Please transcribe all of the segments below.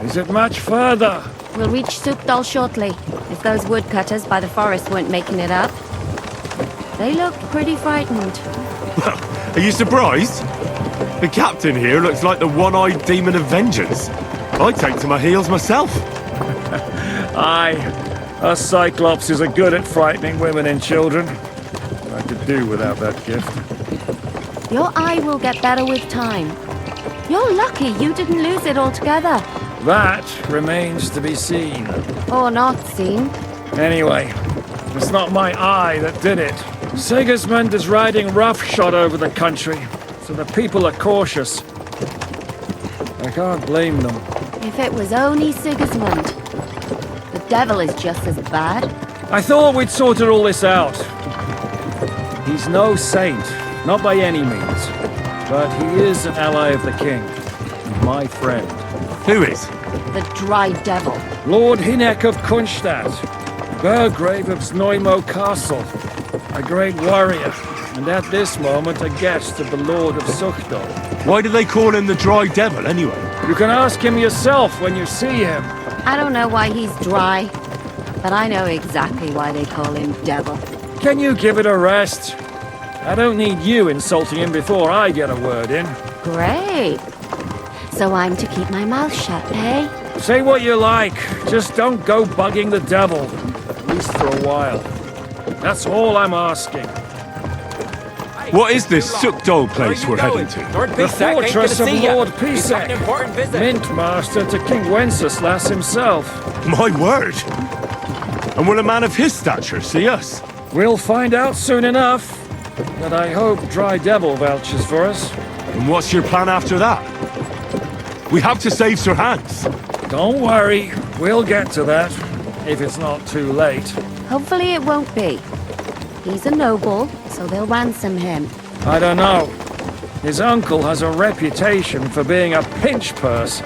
Is it much further? We'll reach Suchdol shortly, if those woodcutters by the forest weren't making it up. They looked pretty frightened. Well, are you surprised? The captain here looks like the one-eyed demon of vengeance. I'd take to my heels myself. Aye, us Cyclopses are good at frightening women and children. I could do without that gift. Your eye will get better with time. You're lucky you didn't lose it altogether. That remains to be seen. Or not seen. Anyway, it's not my eye that did it. Sigismund is riding roughshod over the country, so the people are cautious. I can't blame them. If it was only Sigismund. The devil is just as bad. I thought we'd sorted all this out. He's no saint, not by any means. But he is an ally of the king. My friend. Who is? The dry devil. Lord Hinek of Kunstadt, Margrave of Znojmo Castle, a great warrior, and at this moment a guest of the Lord of Suchdol. Why do they call him the Dry Devil, anyway? You can ask him yourself when you see him. I don't know why he's dry, but I know exactly why they call him devil. Can you give it a rest? I don't need you insulting him before I get a word in. Great. So I'm to keep my mouth shut, eh? Say what you like, just don't go bugging the devil. At least for a while. That's all I'm asking. What is this Suchdol place we're heading to? The fortress of Lord Pisek, Mint Master to King Wenceslas himself. My word! And will a man of his stature see us? We'll find out soon enough. But I hope Dry Devil vouches for us. And what's your plan after that? We have to save Sir Hans. Don't worry, we'll get to that, if it's not too late. Hopefully it won't be. He's a noble, so they'll ransom him. I don't know. His uncle has a reputation for being a pinch purse.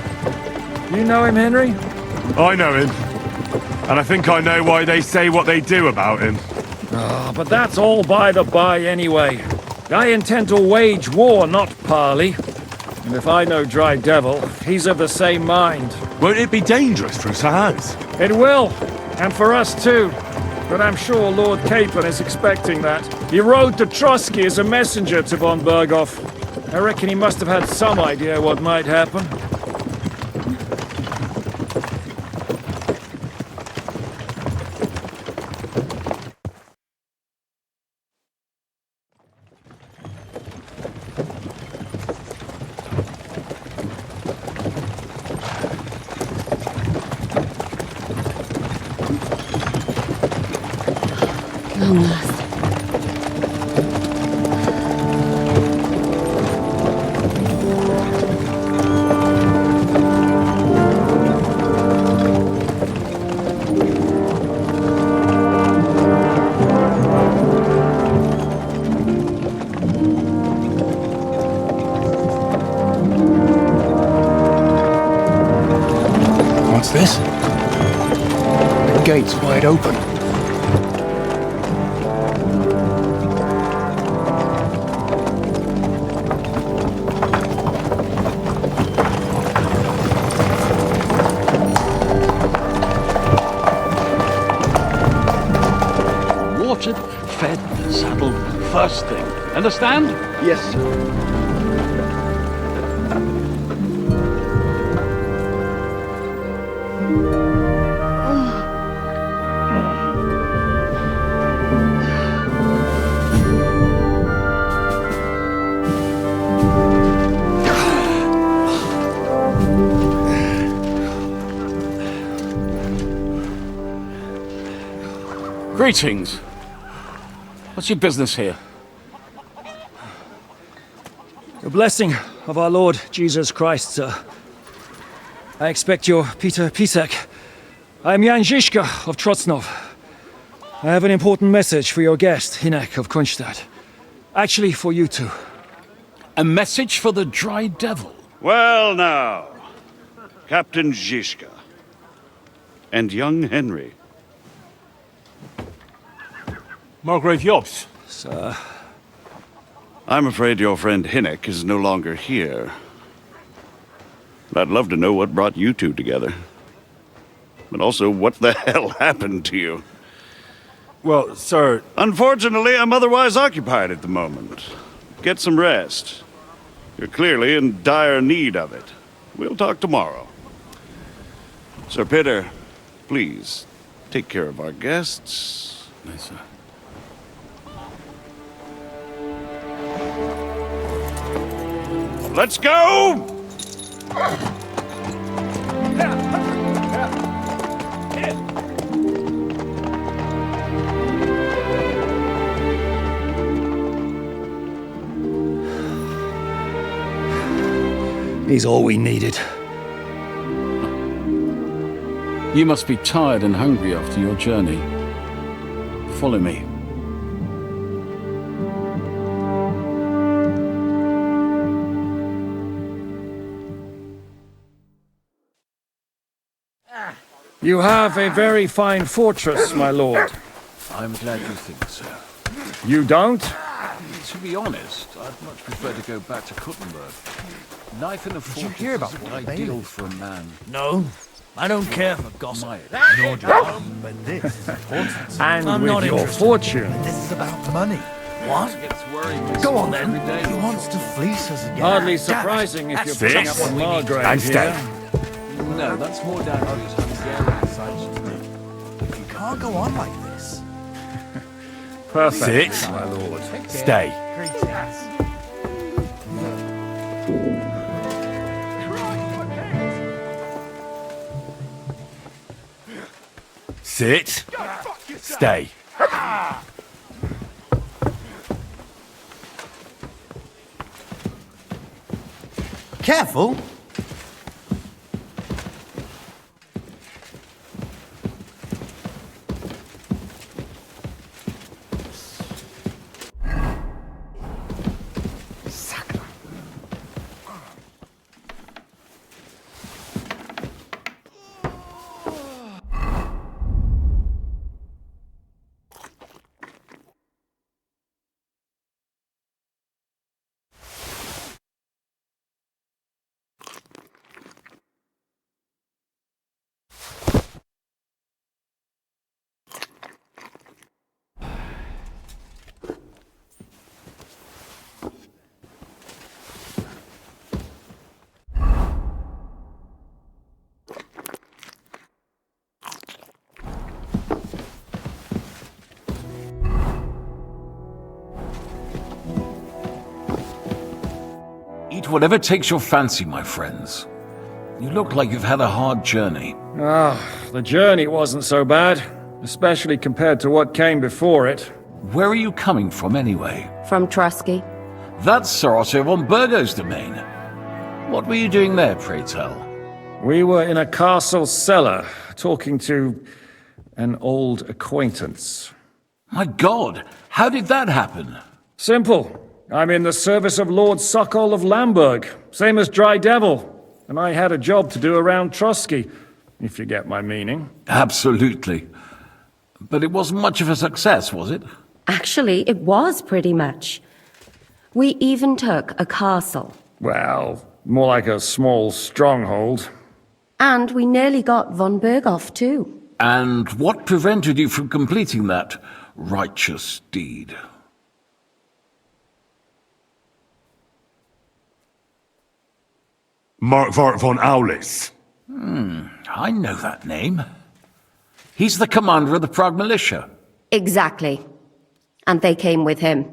You know him, Henry? I know him. And I think I know why they say what they do about him. Oh, but that's all by the by anyway. I intend to wage war, not parley. And if I know Dry Devil, he's of the same mind. Won't it be dangerous for Sir Hans? It will, and for us too. But I'm sure Lord Capon is expecting that. He rode to Trotsky as a messenger to von Berghoff. I reckon he must have had some idea what might happen. Long last. What's this? The gate's wide open. Watered, fed, saddled, first thing. Understand? Yes, sir. Greetings. What's your business here? The blessing of our Lord Jesus Christ, sir. I expect you're Peter Pisek. I am Jan Žižka of Trocnov. I have an important message for your guest, Hinek of Kunstadt. Actually, for you two. A message for the Dry Devil. Well now, Captain Žižka and young Henry. Margrave Jobs. Sir. I'm afraid your friend Hinek is no longer here. But I'd love to know what brought you two together. But also, what the hell happened to you? Well, sir, Unfortunately, I'm otherwise occupied at the moment. Get some rest. You're clearly in dire need of it. We'll talk tomorrow. Sir Peter, please, take care of our guests. Yes, sir. Let's go! He's all we needed. You must be tired and hungry after your journey. Follow me. You have a very fine fortress, my lord. I'm glad you think so. You don't? To be honest, I'd much prefer to go back to Kuttenberg. Knife in a fortress hear about isn't what the ideal bailiff- for a man. No, I don't care for gossip. My Nor do I. But this is important. And I'm with not your interested. fortune. This is about money. What? gets worried. Go on then. Every day. He wants to fleece us again. Hardly Damn it. surprising if you're That's putting just up with what we need. Margrave And stay. here. No, that's more down to his Hungarian side to me. You can't go on like this. Perfect, Sit. my lord. Stay. Greetings. Sit. Stay. Careful. Eat whatever takes your fancy, my friends. You look like you've had a hard journey. The journey wasn't so bad, especially compared to what came before it. Where are you coming from, anyway? From Trusky. That's Sir Otto von Burgo's domain. What were you doing there, pray tell? We were in a castle cellar, talking to an old acquaintance. My God, how did that happen? Simple. I'm in the service of Lord Suchdol of Lamberg, same as Dry Devil, and I had a job to do around Trusky, if you get my meaning. Absolutely. But it wasn't much of a success, was it? Actually, it was pretty much. We even took a castle. Well, more like a small stronghold. And we nearly got von Berghoff, too. And what prevented you from completing that righteous deed? Markvart von Aulis. I know that name. He's the commander of the Prague militia. Exactly. And they came with him.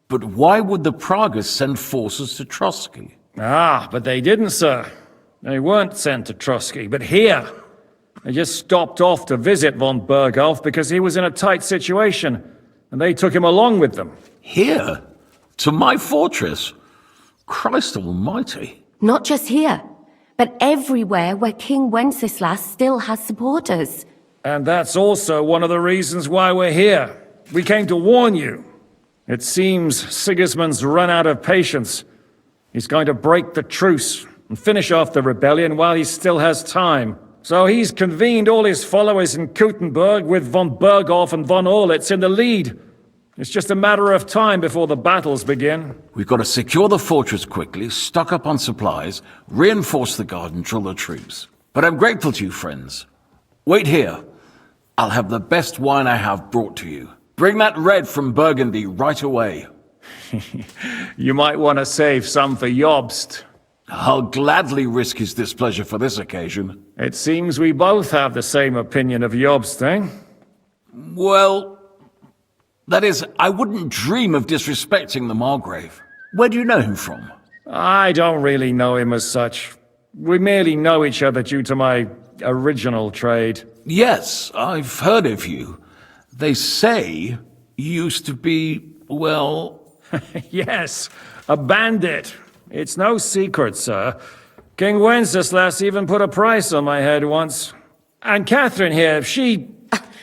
But why would the Praguers send forces to Trusky? But they didn't, sir. They weren't sent to Trusky, but here. They just stopped off to visit von Berghoff because he was in a tight situation, and they took him along with them. Here? To my fortress? Christ almighty. Not just here, but everywhere where King Wenceslas still has supporters. And that's also one of the reasons why we're here. We came to warn you. It seems Sigismund's run out of patience. He's going to break the truce and finish off the rebellion while he still has time. So he's convened all his followers in Kuttenberg with von Berghoff and von Orlitz in the lead. It's just a matter of time before the battles begin. We've got to secure the fortress quickly, stock up on supplies, reinforce the guard and drill the troops. But I'm grateful to you, friends. Wait here. I'll have the best wine I have brought to you. Bring that red from Burgundy right away. You might want to save some for Jobst. I'll gladly risk his displeasure for this occasion. It seems we both have the same opinion of Jobst, eh? Well, that is, I wouldn't dream of disrespecting the Margrave. Where do you know him from? I don't really know him as such. We merely know each other due to my original trade. Yes, I've heard of you. They say you used to be, well... Yes, a bandit. It's no secret, sir. King Wenceslas even put a price on my head once. And Catherine here, she...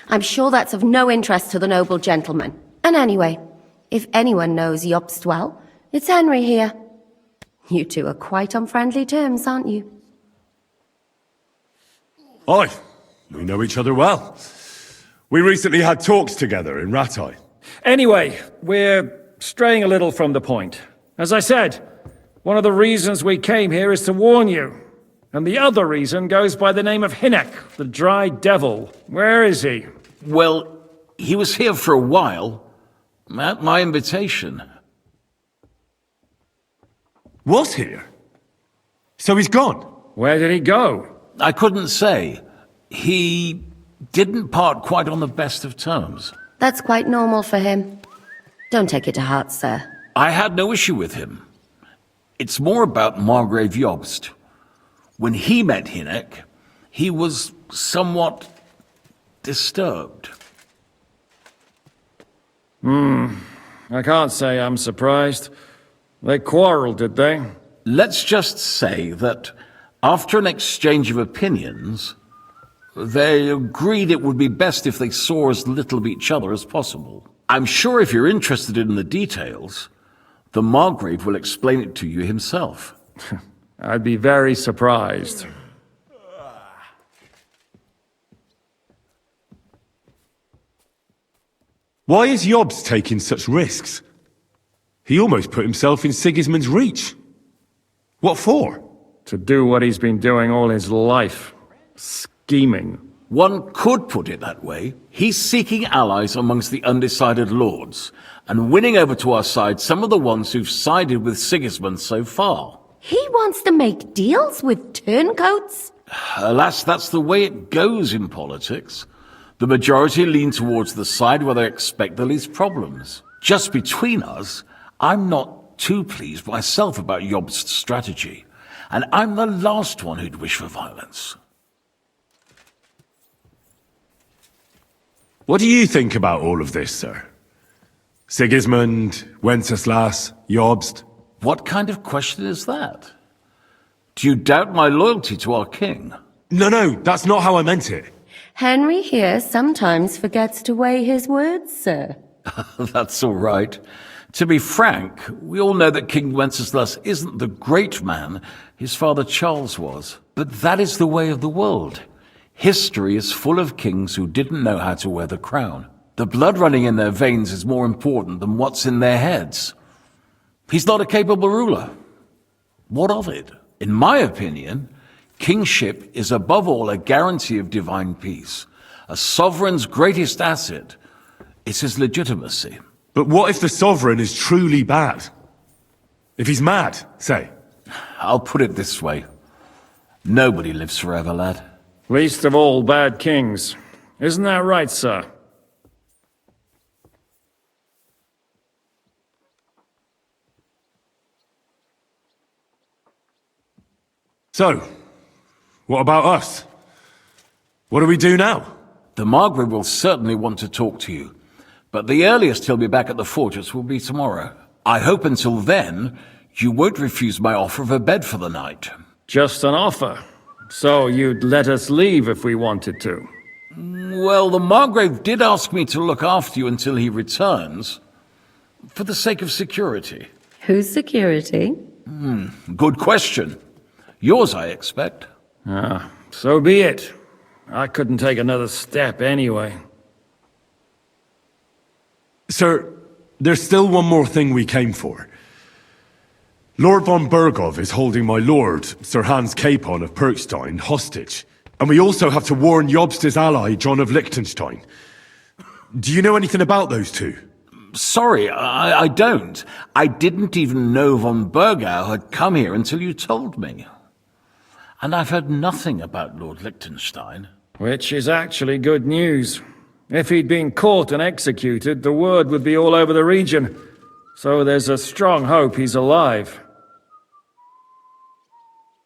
I'm sure that's of no interest to the noble gentleman. And anyway, if anyone knows Jobst well, it's Henry here. You two are quite on friendly terms, aren't you? Aye, we know each other well. We recently had talks together in Rattay. Anyway, we're straying a little from the point. As I said, one of the reasons we came here is to warn you. And the other reason goes by the name of Hinnek, the Dry Devil. Where is he? Well, he was here for a while, at my invitation. Was here? So he's gone? Where did he go? I couldn't say. He didn't part quite on the best of terms. That's quite normal for him. Don't take it to heart, sir. I had no issue with him. It's more about Margrave Jobst. When he met Hinnek, he was somewhat disturbed. I can't say I'm surprised. They quarreled, did they? Let's just say that after an exchange of opinions, they agreed it would be best if they saw as little of each other as possible. I'm sure if you're interested in the details, the Margrave will explain it to you himself. I'd be very surprised. Why is Jobst taking such risks? He almost put himself in Sigismund's reach. What for? To do what he's been doing all his life. Scheming. One could put it that way. He's seeking allies amongst the undecided lords, and winning over to our side some of the ones who've sided with Sigismund so far. He wants to make deals with turncoats? Alas, that's the way it goes in politics. The majority lean towards the side where they expect the least problems. Just between us, I'm not too pleased myself about Jobst's strategy, and I'm the last one who'd wish for violence. What do you think about all of this, sir? Sigismund, Wenceslas, Jobst? What kind of question is that? Do you doubt my loyalty to our king? No, that's not how I meant it. Henry here sometimes forgets to weigh his words, sir. That's all right. To be frank, we all know that King Wenceslas isn't the great man his father Charles was. But that is the way of the world. History is full of kings who didn't know how to wear the crown. The blood running in their veins is more important than what's in their heads. He's not a capable ruler. What of it? In my opinion, kingship is above all a guarantee of divine peace. A sovereign's greatest asset is his legitimacy. But what if the sovereign is truly bad? If he's mad, say? I'll put it this way. Nobody lives forever, lad. Least of all bad kings. Isn't that right, sir? So, what about us? What do we do now? The Margrave will certainly want to talk to you, but the earliest he'll be back at the fortress will be tomorrow. I hope until then, you won't refuse my offer of a bed for the night. Just an offer. So you'd let us leave if we wanted to? Well, the Margrave did ask me to look after you until he returns, for the sake of security. Whose security? Good question. Yours, I expect. So be it. I couldn't take another step anyway. Sir, There's still one more thing we came for. Lord von Bergov is holding my lord, Sir Hans Capon of Perkstein, hostage. And we also have to warn Jobst's ally, John of Liechtenstein. Do you know anything about those two? Sorry, I don't. I didn't even know von Bergau had come here until you told me. And I've heard nothing about Lord Liechtenstein. Which is actually good news. If he'd been caught and executed, the word would be all over the region. So there's a strong hope he's alive.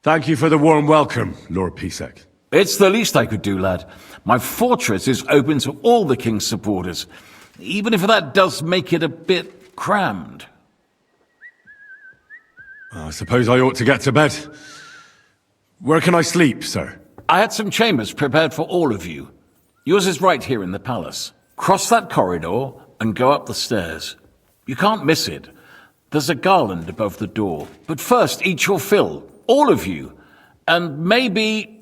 Thank you for the warm welcome, Lord Pisek. It's the least I could do, lad. My fortress is open to all the king's supporters, even if that does make it a bit crammed. I suppose I ought to get to bed. Where can I sleep, sir? I had some chambers prepared for all of you. Yours is right here in the palace. Cross that corridor and go up the stairs. You can't miss it. There's a garland above the door. But first, eat your fill. All of you. And maybe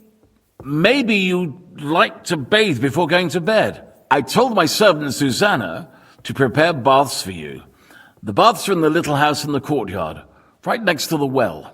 you'd like to bathe before going to bed. I told my servant Susanna to prepare baths for you. The baths are in the little house in the courtyard, right next to the well.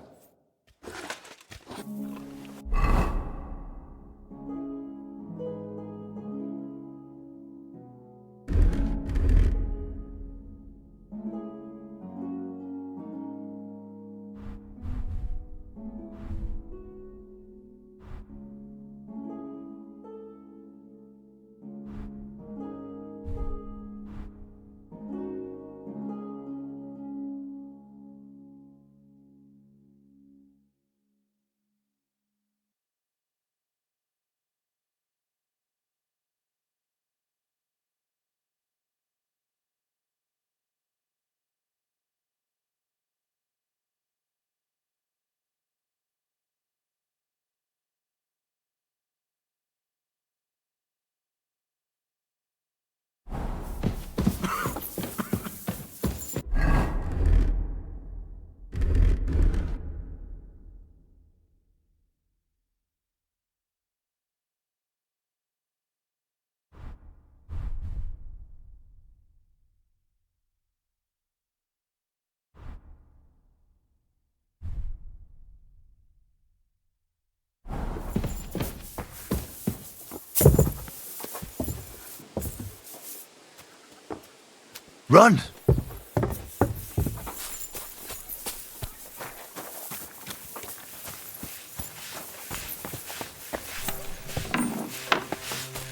Run!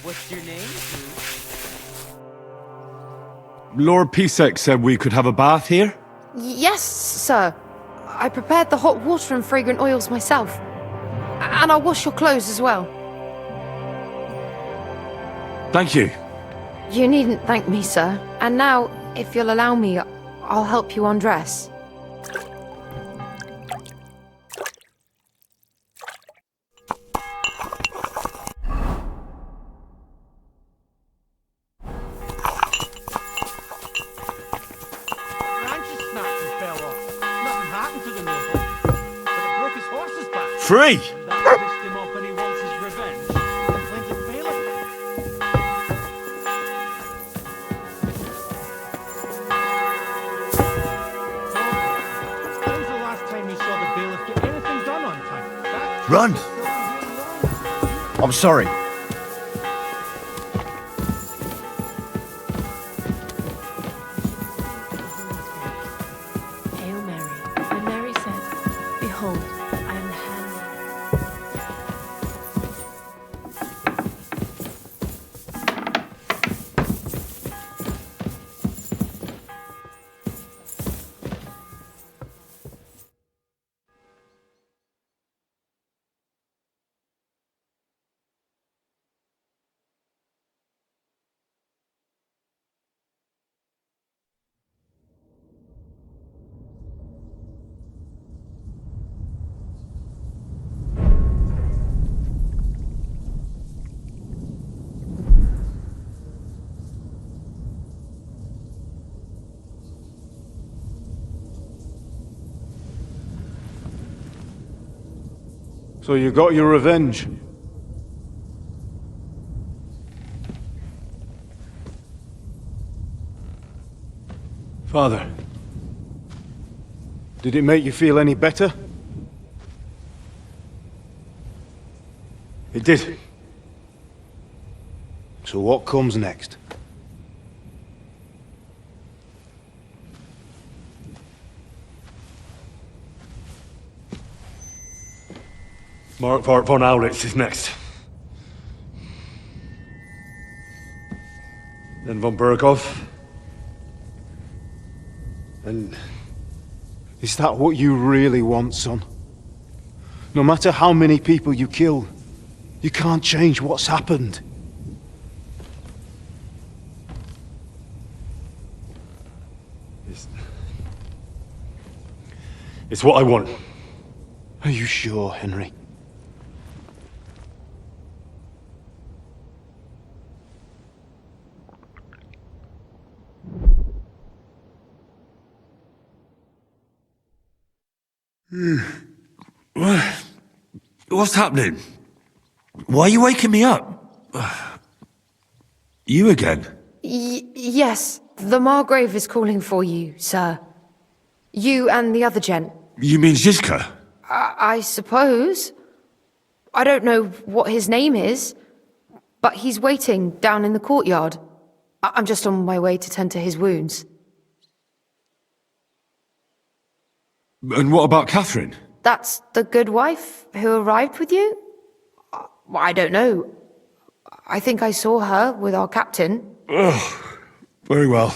What's your name? Lord Pisek said we could have a bath here? Yes, sir. I prepared the hot water and fragrant oils myself. And I'll wash your clothes as well. Thank you. You needn't thank me, sir. And now, if you'll allow me, I'll help you undress. Branches snapped and fell off. Nothing happened to the noble, but it broke his horse's back. Free! That pissed him off and he wants his revenge. Complained to Bailiff. When's the last time you saw the bailiff get anything done on time? That Run! really long. I'm sorry. Hail Mary. When Mary said, Behold, I am the handmaid. So you got your revenge. Father, did it make you feel any better? It did. So what comes next? Mark von Aulitz is next. Then von Berghoff. And is that what you really want, son? No matter how many people you kill, you can't change what's happened. It's what I want. Are you sure, Henry? What's happening? Why are you waking me up? You again? Yes, the Margrave is calling for you, sir. You and the other gent. You mean Zizka? I suppose. I don't know what his name is, but he's waiting down in the courtyard. I'm just on my way to tend to his wounds. And what about Catherine? That's the good wife who arrived with you? I don't know. I think I saw her with our captain. Oh, very well.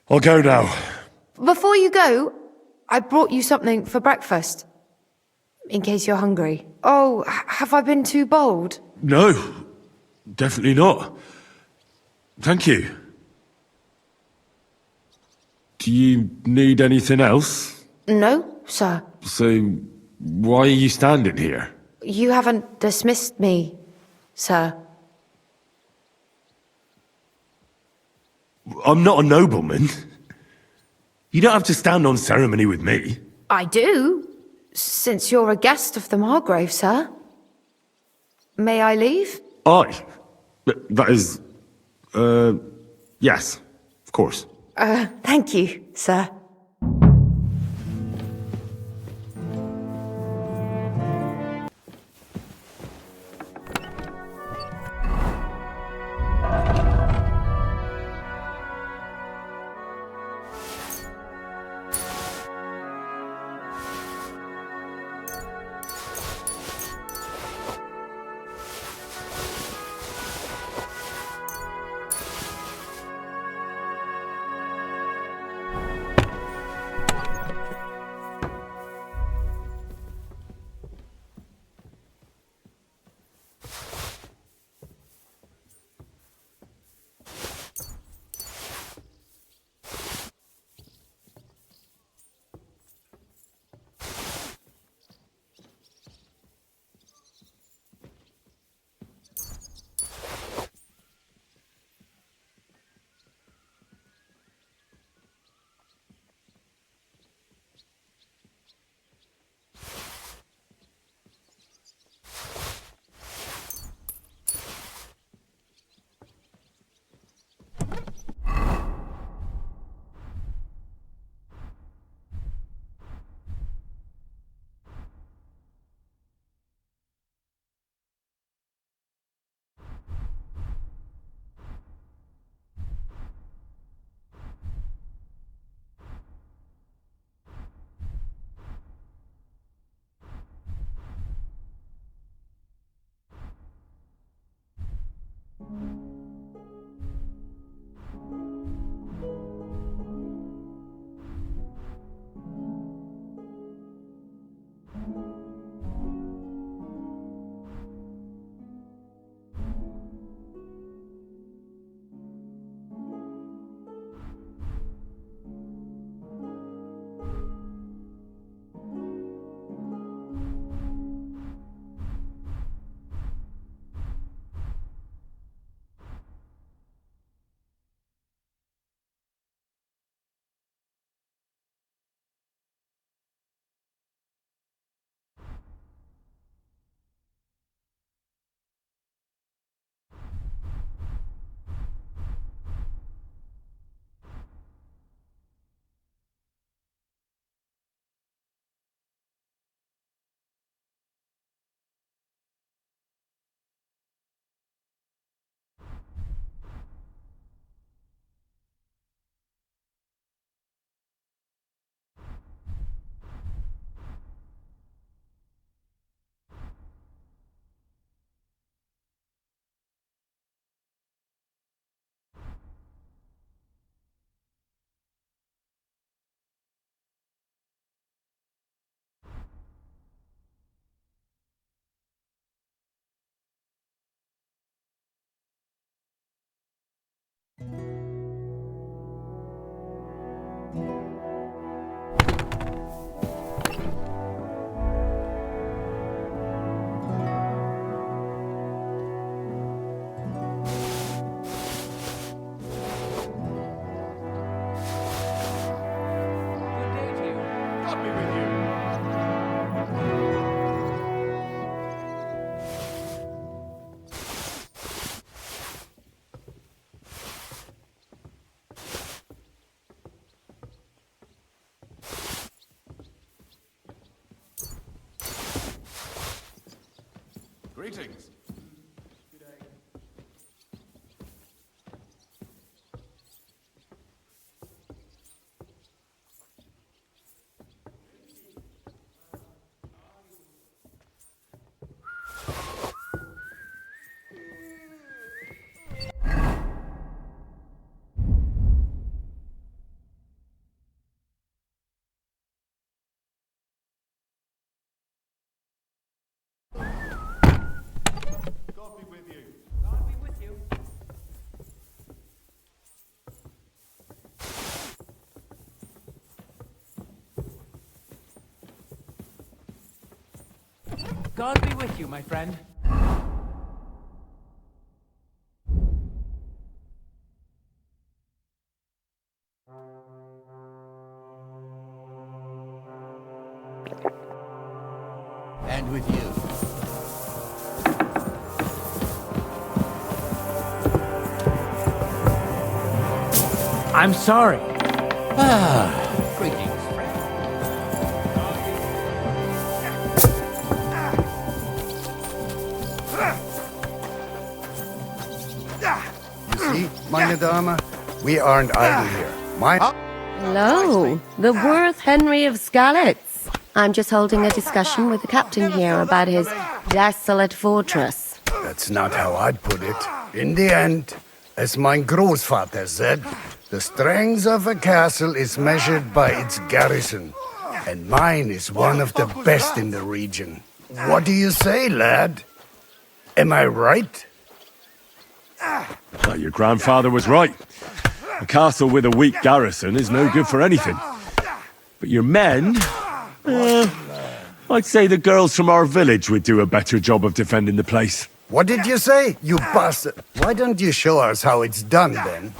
I'll go now. Before you go, I brought you something for breakfast. In case you're hungry. Oh, have I been too bold? No, definitely not. Thank you. Do you need anything else? No, sir. So, why are you standing here? You haven't dismissed me, sir. I'm not a nobleman. You don't have to stand on ceremony with me. I do, since you're a guest of the Margrave, sir. May I leave? That is... yes, of course. Thank you, sir. Greetings. God be with you, my friend. And with you. I'm sorry. Greetings, You see, meine Dame, we aren't idle here. Hello, the worth Henry of Skalitz. I'm just holding a discussion with the captain here about his desolate fortress. That's not how I'd put it. In the end, as mein Großvater said, the strength of a castle is measured by its garrison, and mine is one of the best in the region. What do you say, lad? Am I right? Well, your grandfather was right. A castle with a weak garrison is no good for anything. But your men... I'd say the girls from our village would do a better job of defending the place. What did you say, you bastard? Why don't you show us how it's done, then?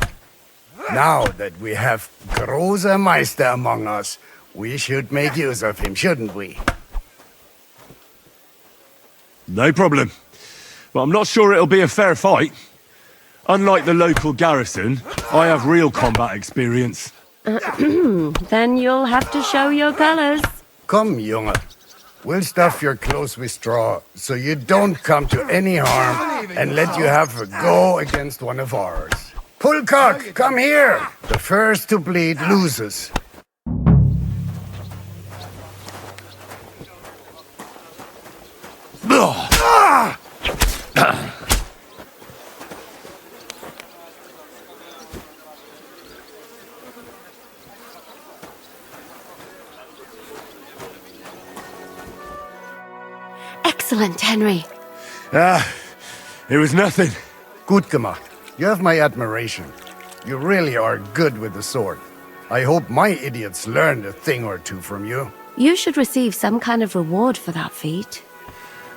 Now that we have Großer Meister among us, we should make use of him, shouldn't we? No problem. But I'm not sure it'll be a fair fight. Unlike the local garrison, I have real combat experience. Then you'll have to show your colors. Come, Junge. We'll stuff your clothes with straw, so you don't come to any harm, and let you have a go against one of ours. Pulcock, come here! The first to bleed loses. Excellent, Henry. It was nothing. Gut gemacht. You have my admiration. You really are good with the sword. I hope my idiots learned a thing or two from you. You should receive some kind of reward for that feat.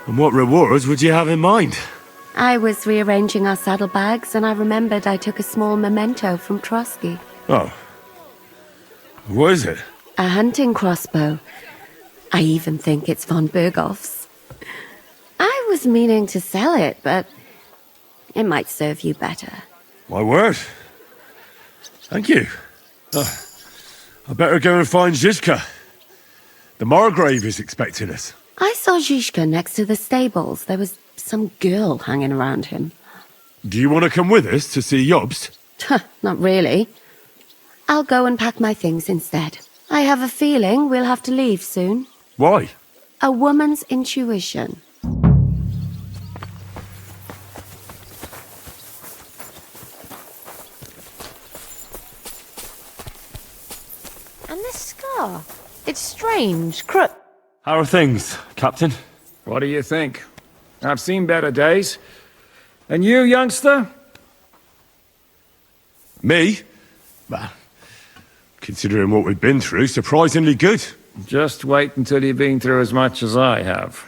And what rewards would you have in mind? I was rearranging our saddlebags, and I remembered I took a small memento from Trotsky. Oh. What is it? A hunting crossbow. I even think it's von Berghoff's. I was meaning to sell it, but it might serve you better. My word. Thank you. I better go and find Zizka. The Margrave is expecting us. I saw Zizka next to the stables. There was some girl hanging around him. Do you want to come with us to see Jobst? Not really. I'll go and pack my things instead. I have a feeling we'll have to leave soon. Why? A woman's intuition. And this scar. It's strange. How are things, Captain? What do you think? I've seen better days. And you, youngster? Me? Well, considering what we've been through, surprisingly good. Just wait until you've been through as much as I have.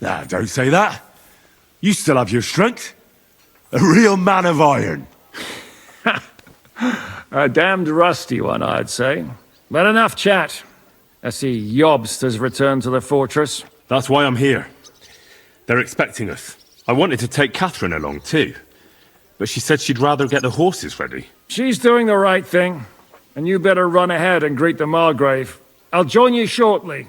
Nah, don't say that. You still have your strength. A real man of iron. A damned rusty one, I'd say. But enough chat. I see Jobst has returned to the fortress. That's why I'm here. They're expecting us. I wanted to take Catherine along too, but she said she'd rather get the horses ready. She's doing the right thing, and you better run ahead and greet the Margrave. I'll join you shortly.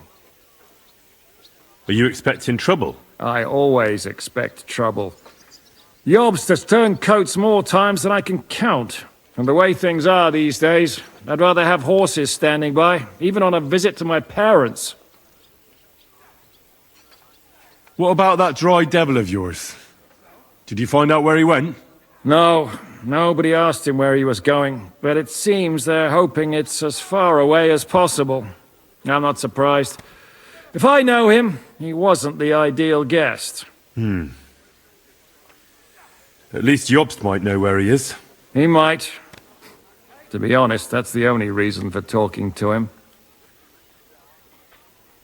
Are you expecting trouble? I always expect trouble. Jobst has turned coats more times than I can count. And the way things are these days, I'd rather have horses standing by, even on a visit to my parents. What about that dry devil of yours? Did you find out where he went? No, nobody asked him where he was going, but it seems they're hoping it's as far away as possible. I'm not surprised. If I know him, he wasn't the ideal guest. At least Jobst might know where he is. He might. To be honest, that's the only reason for talking to him.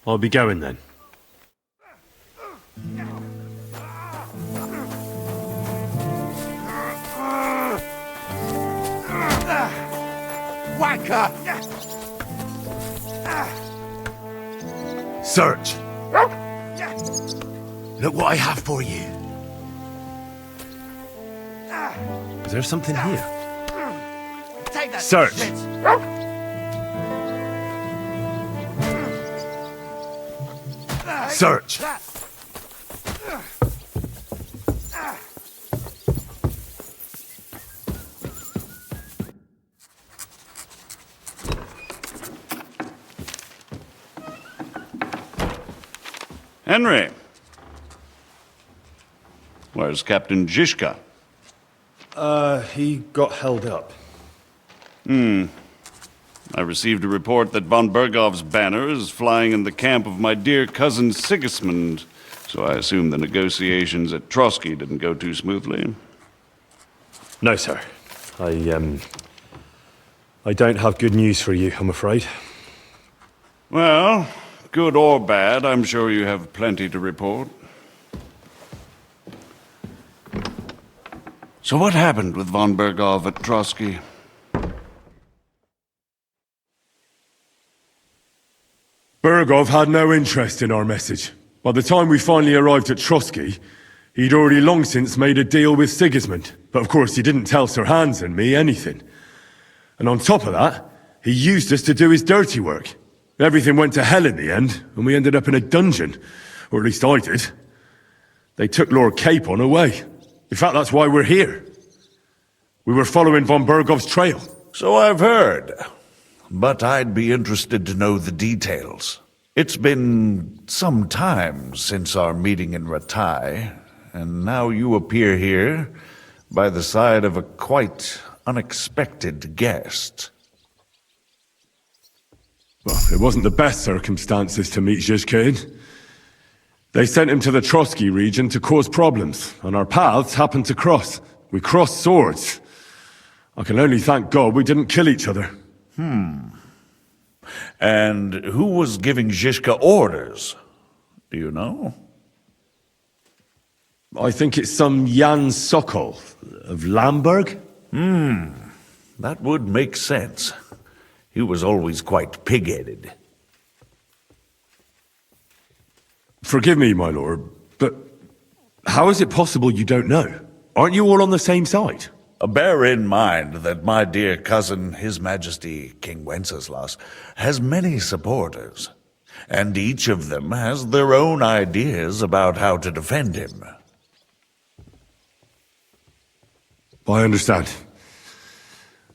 I'll be going then. Whacker! Search! Look what I have for you. Is there something here? Take that Search! shit. Search! Henry. Where's Captain Zizka? He got held up. I received a report that von Bergov's banner is flying in the camp of my dear cousin Sigismund, so I assume the negotiations at Trotsky didn't go too smoothly. No, sir. I don't have good news for you, I'm afraid. Well, good or bad, I'm sure you have plenty to report. So what happened with von Bergov at Trotsky? Bergov had no interest in our message. By the time we finally arrived at Trotsky, he'd already long since made a deal with Sigismund. But of course, he didn't tell Sir Hans and me anything. And on top of that, he used us to do his dirty work. Everything went to hell in the end, and we ended up in a dungeon. Or at least I did. They took Lord Capon away. In fact, that's why we're here. We were following von Bergov's trail. So I've heard. But I'd be interested to know the details. It's been some time since our meeting in Ratai, and now you appear here by the side of a quite unexpected guest. Well, it wasn't the best circumstances to meet Zizka in. They sent him to the Trotsky region to cause problems, and our paths happened to cross. We crossed swords. I can only thank God we didn't kill each other. And who was giving Zizka orders? Do you know? I think it's some Jan Sokol of Lamberg. That would make sense. He was always quite pig-headed. Forgive me, my lord, but how is it possible you don't know? Aren't you all on the same side? Bear in mind that my dear cousin, His Majesty King Wenceslas, has many supporters, and each of them has their own ideas about how to defend him. I understand.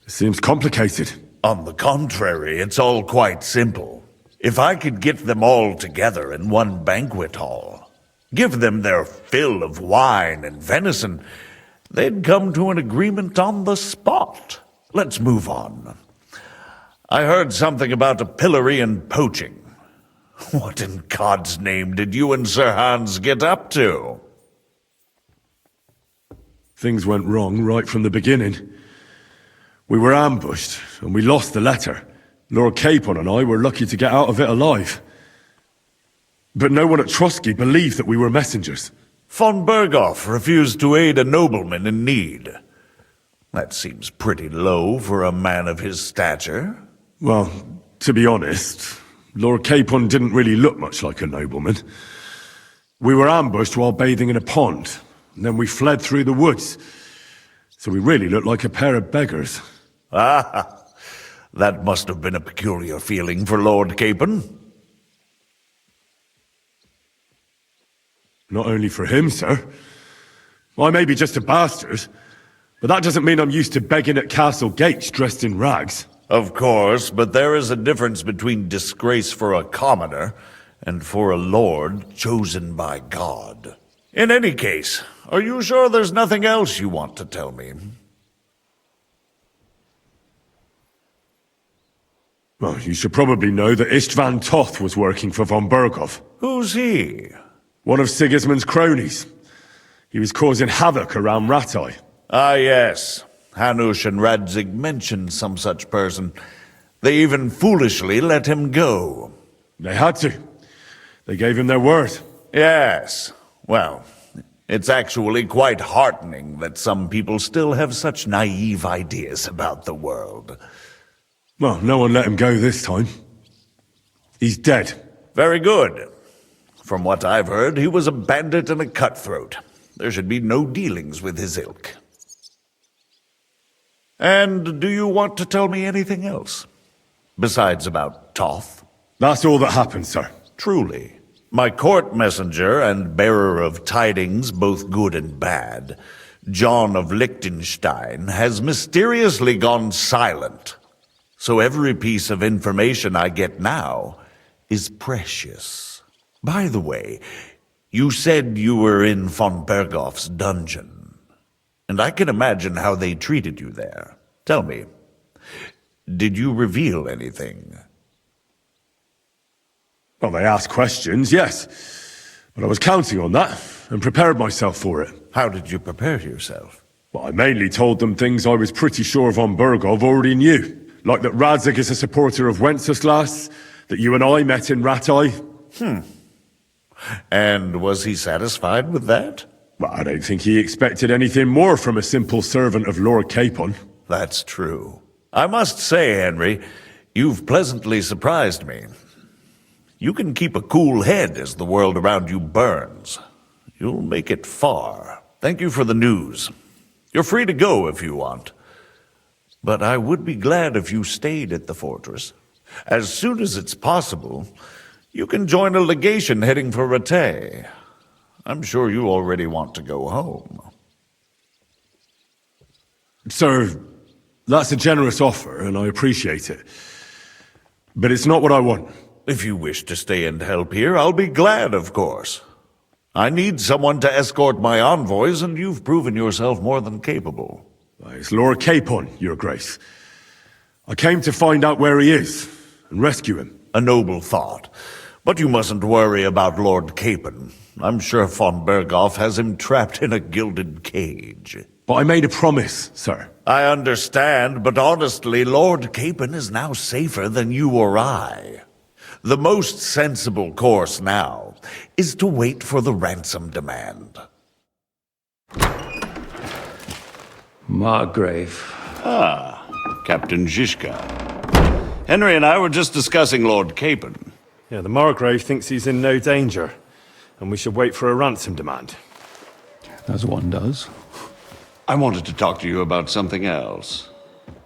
It seems complicated. On the contrary, it's all quite simple. If I could get them all together in one banquet hall, give them their fill of wine and venison, they'd come to an agreement on the spot. Let's move on. I heard something about a pillory and poaching. What in God's name did you and Sir Hans get up to? Things went wrong right from the beginning. We were ambushed, and we lost the letter. Lord Capon and I were lucky to get out of it alive. But no one at Trotsky believed that we were messengers. Von Berghoff refused to aid a nobleman in need. That seems pretty low for a man of his stature. Well, to be honest, Lord Capon didn't really look much like a nobleman. We were ambushed while bathing in a pond, and then we fled through the woods. So we really looked like a pair of beggars. Ah, that must have been a peculiar feeling for Lord Capon. Not only for him, sir. I may be just a bastard, but that doesn't mean I'm used to begging at castle gates dressed in rags. Of course, but there is a difference between disgrace for a commoner and for a lord chosen by God. In any case, are you sure there's nothing else you want to tell me? Well, you should probably know that Istvan Toth was working for von Berghoff. Who's he? One of Sigismund's cronies. He was causing havoc around Ratai. Ah, yes. Hanush and Radzig mentioned some such person. They even foolishly let him go. They had to. They gave him their word. Yes. Well, it's actually quite heartening that some people still have such naive ideas about the world. Well, no one let him go this time. He's dead. Very good. From what I've heard, he was a bandit and a cutthroat. There should be no dealings with his ilk. And do you want to tell me anything else? Besides about Toth? That's all that happened, sir. Truly. My court messenger and bearer of tidings, both good and bad, John of Liechtenstein, has mysteriously gone silent. So every piece of information I get now is precious. By the way, you said you were in von Berghoff's dungeon, and I can imagine how they treated you there. Tell me, did you reveal anything? Well, they asked questions, yes. But I was counting on that, and prepared myself for it. How did you prepare yourself? Well, I mainly told them things I was pretty sure von Berghoff already knew. Like that Radzig is a supporter of Wenceslas, that you and I met in Ratai. And was he satisfied with that? Well, I don't think he expected anything more from a simple servant of Lord Capon. That's true. I must say, Henry, you've pleasantly surprised me. You can keep a cool head as the world around you burns. You'll make it far. Thank you for the news. You're free to go if you want. But I would be glad if you stayed at the fortress. As soon as it's possible, you can join a legation heading for Rattay. I'm sure you already want to go home. Sir, that's a generous offer, and I appreciate it. But it's not what I want. If you wish to stay and help here, I'll be glad, of course. I need someone to escort my envoys, and you've proven yourself more than capable. It's Lord Capon, Your Grace. I came to find out where he is, and rescue him. A noble thought. But you mustn't worry about Lord Capon. I'm sure von Berghoff has him trapped in a gilded cage. But I made a promise, sir. I understand, but honestly, Lord Capon is now safer than you or I. The most sensible course now is to wait for the ransom demand. Margrave. Ah, Captain Zizka. Henry and I were just discussing Lord Capon. Yeah, the Margrave thinks he's in no danger, and we should wait for a ransom demand. As one does. I wanted to talk to you about something else.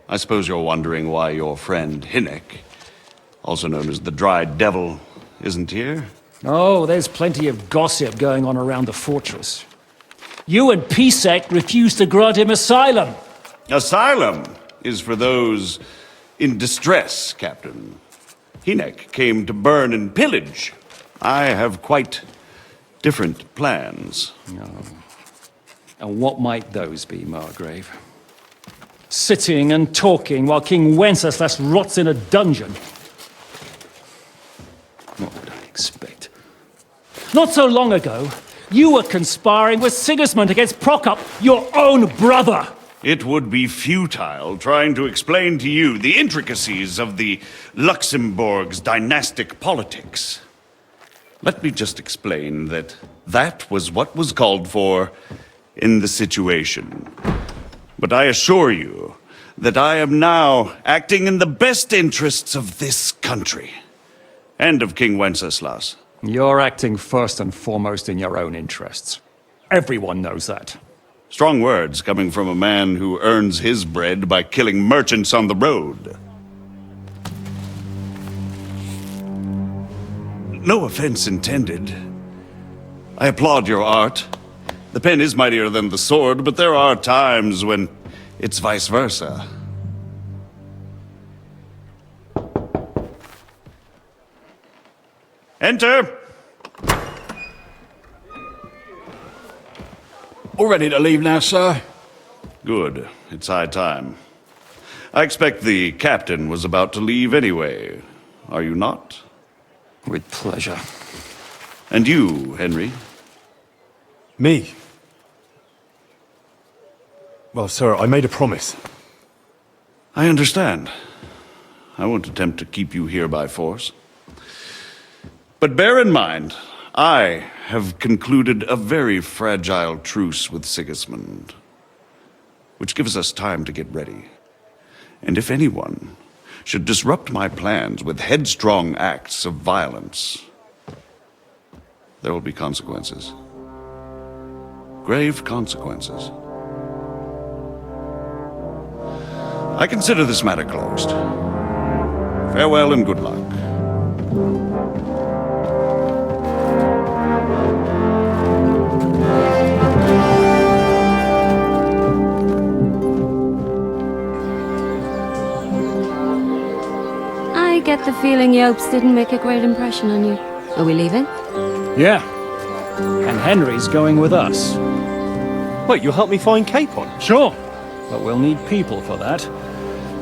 I suppose you're wondering why your friend Hinnek, also known as the Dried Devil, isn't here? Oh, there's plenty of gossip going on around the fortress. You and Pisek refused to grant him asylum. Asylum is for those in distress, Captain. Hinnek came to burn and pillage. I have quite different plans. Oh. And what might those be, Margrave? Sitting and talking while King Wenceslas rots in a dungeon. What would I expect? Not so long ago, you were conspiring with Sigismund against Prokop, your own brother! It would be futile trying to explain to you the intricacies of the Luxembourg's dynastic politics. Let me just explain that that was what was called for in the situation. But I assure you that I am now acting in the best interests of this country and of King Wenceslas. You're acting first and foremost in your own interests. Everyone knows that. Strong words coming from a man who earns his bread by killing merchants on the road. No offense intended. I applaud your art. The pen is mightier than the sword, but there are times when it's vice versa. Enter! All ready to leave now, sir? Good. It's high time. I expect the captain was about to leave anyway. Are you not? With pleasure. And you, Henry? Me? Well, sir, I made a promise. I understand. I won't attempt to keep you here by force. But bear in mind, I have concluded a very fragile truce with Sigismund, which gives us time to get ready. And if anyone should disrupt my plans with headstrong acts of violence, there will be consequences. Grave consequences. I consider this matter closed. Farewell and good luck. I get the feeling Yopes didn't make a great impression on you. Are we leaving? Yeah. And Henry's going with us. Wait, you'll help me find Capon? Sure. But we'll need people for that.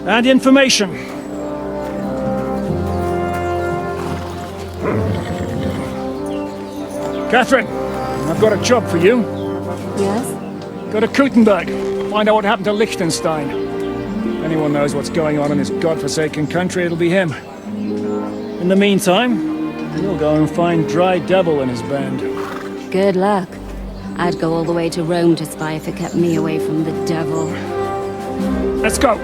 And information. Catherine, I've got a job for you. Yes? Go to Kuttenberg. Find out what happened to Liechtenstein. If anyone knows what's going on in this godforsaken country, it'll be him. In the meantime, we'll go and find Dry Devil and his band. Good luck. I'd go all the way to Rome to spy if it kept me away from the devil. Let's go!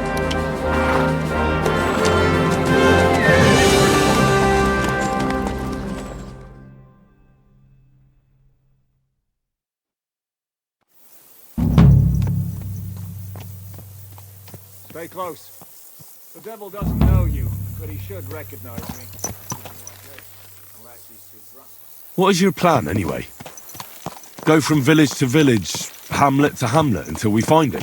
Stay close. The devil doesn't know you, but he should recognize me. What is your plan, anyway? Go from village to village, hamlet to hamlet, until we find him?